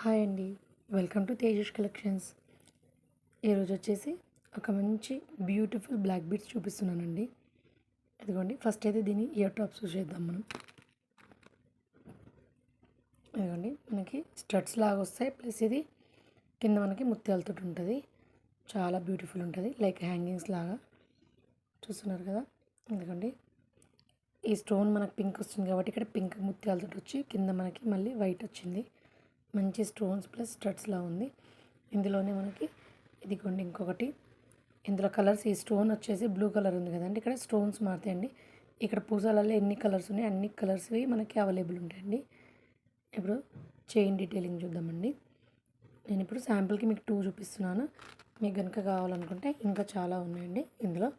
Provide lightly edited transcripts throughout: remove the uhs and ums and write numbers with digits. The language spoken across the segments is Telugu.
హాయ్ అండి. Welcome to Tejas collections. ఈరోజు వచ్చేసి ఒక మంచి బ్యూటిఫుల్ బ్లాక్ బీడ్స్ చూపిస్తున్నానండి. ఇదిగోండి, ఫస్ట్ అయితే దీని ఇయర్ టాప్స్ చూసేద్దాం మనం. ఇదిగోండి, మనకి స్టడ్స్ లాగా వస్తాయి, ప్లస్ ఇది కింద మనకి ముత్యాలతో ఉంటుంది. చాలా బ్యూటిఫుల్ ఉంటుంది, లైక్ హ్యాంగింగ్స్ లాగా చూస్తున్నారు కదా. ఇదిగోండి, ఈ స్టోన్ మనకు పింక్ వస్తుంది కాబట్టి ఇక్కడ పింక్ ముత్యాలతో వచ్చి కింద మనకి మళ్ళీ వైట్ వచ్చింది. మంచి స్టోన్స్ ప్లస్ స్టడ్స్లా ఉంది. ఇందులోనే మనకి ఇదిగోండి ఇంకొకటి, ఇందులో కలర్స్, ఈ స్టోన్ వచ్చేసి బ్లూ కలర్ ఉంది కదండి, ఇక్కడ స్టోన్స్ మారుతాయండి. ఇక్కడ పూసలలో ఎన్ని కలర్స్ ఉన్నాయి అన్ని కలర్స్వి మనకి అవైలబుల్ ఉంటాయండి. ఇప్పుడు చైన్ డీటెయిలింగ్ చూద్దామండి. నేను ఇప్పుడు శాంపుల్కి మీకు 2 చూపిస్తున్నాను. మీకు కనుక కావాలనుకుంటే ఇంకా చాలా ఉన్నాయండి ఇందులో.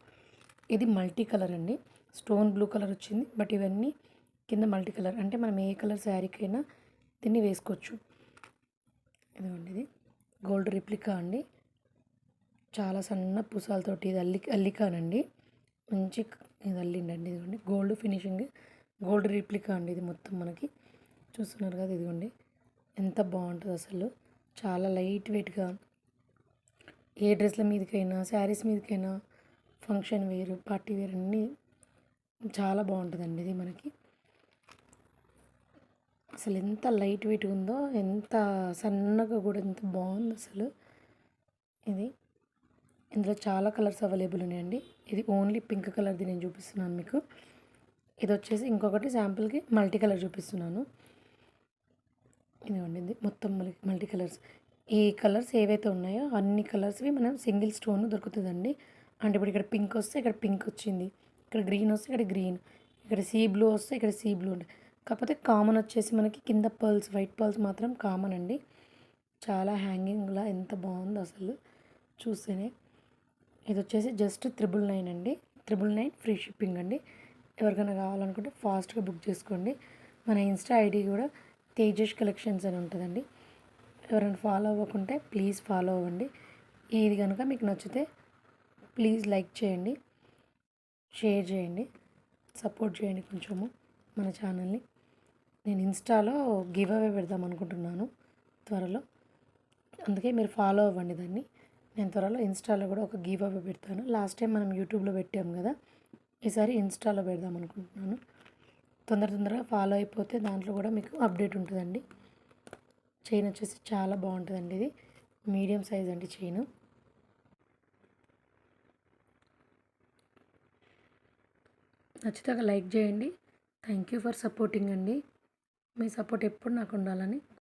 ఇది మల్టీ కలర్ అండి, స్టోన్ బ్లూ కలర్ వచ్చింది, బట్ ఇవన్నీ కింద మల్టీ కలర్, అంటే మనం ఏ కలర్ శారీకైనా దీన్ని వేసుకోవచ్చు. ఇదిగోండి, ఇది గోల్డ్ రిప్లికా అండి, చాలా సన్న పూసాలతోటి. ఇది అల్లికానండి, మంచి ఇది అల్లిండండి. ఇదిగోండి గోల్డ్ ఫినిషింగ్, గోల్డ్ రిప్లికా అండి ఇది మొత్తం మనకి. చూస్తున్నారు కదా, ఇదిగోండి ఎంత బాగుంటుంది అసలు. చాలా లైట్ వెయిట్గా ఏ డ్రెస్ల మీదకైనా, శారీస్ మీదకైనా, ఫంక్షన్ వేర్, పార్టీ వేర్ అన్నీ చాలా బాగుంటుందండి ఇది మనకి. అసలు ఎంత లైట్ వెయిట్ ఉందో, ఎంత సన్నగా కూడా ఎంత బాగుంది అసలు ఇది. ఇందులో చాలా కలర్స్ అవైలబుల్ ఉన్నాయండి. ఇది ఓన్లీ పింక్ కలర్ది నేను చూపిస్తున్నాను మీకు. ఇది వచ్చేసి ఇంకొకటి శాంపుల్కి మల్టీ కలర్ చూపిస్తున్నాను. ఇదిగోండి, ఇది మొత్తం మల్టీ కలర్స్. ఈ కలర్స్ ఏవైతే ఉన్నాయో అన్ని కలర్స్వి మనం సింగిల్ స్టోన్ దొరుకుతుందండి. అంటే ఇప్పుడు ఇక్కడ పింక్ వస్తే ఇక్కడ పింక్ వచ్చింది, ఇక్కడ గ్రీన్ వస్తే ఇక్కడ గ్రీన్, ఇక్కడ సీ బ్లూ వస్తే ఇక్కడ సీ బ్లూ ఉంటుంది. కాకపోతే కామన్ వచ్చేసి మనకి కింద పర్ల్స్, వైట్ పర్ల్స్ మాత్రం కామన్ అండి. చాలా హ్యాంగింగ్లా ఎంత బాగుందో అసలు చూస్తేనే. ఇది వచ్చేసి జస్ట్ 999 అండి, 999 ఫ్రీ షిప్పింగ్ అండి. ఎవరికైనా కావాలనుకుంటే ఫాస్ట్గా బుక్ చేసుకోండి. మన ఇన్స్టా ఐడి కూడా తేజస్ కలెక్షన్స్ అని ఉంటుందండి. ఎవరైనా ఫాలో అవ్వకుంటే ప్లీజ్ ఫాలో అవ్వండి. ఇది కనుక మీకు నచ్చితే ప్లీజ్ లైక్ చేయండి, షేర్ చేయండి, సపోర్ట్ చేయండి కొంచెము మన ఛానల్ని. నేను ఇన్స్టాలో గివ్ అవే పెడదాం అనుకుంటున్నాను త్వరలో, అందుకే మీరు ఫాలో అవ్వండి దాన్ని. నేను త్వరలో ఇన్స్టాలో కూడా ఒక గివ్ అవే పెడతాను. లాస్ట్ టైం మనం యూట్యూబ్లో పెట్టాము కదా, ఈసారి ఇన్స్టాలో పెడదాం అనుకుంటున్నాను. తొందరగా ఫాలో అయిపోతే దాంట్లో కూడా మీకు అప్డేట్ ఉంటుందండి. చైన్ వచ్చేసి చాలా బాగుంటుందండి, ఇది మీడియం సైజ్ అండి చైన్. నచ్చితే ఒక లైక్ చేయండి. థ్యాంక్ యూ ఫర్ సపోర్టింగ్ అండి. మీ సపోర్ట్ ఎప్పుడు నాకు ఉండాలని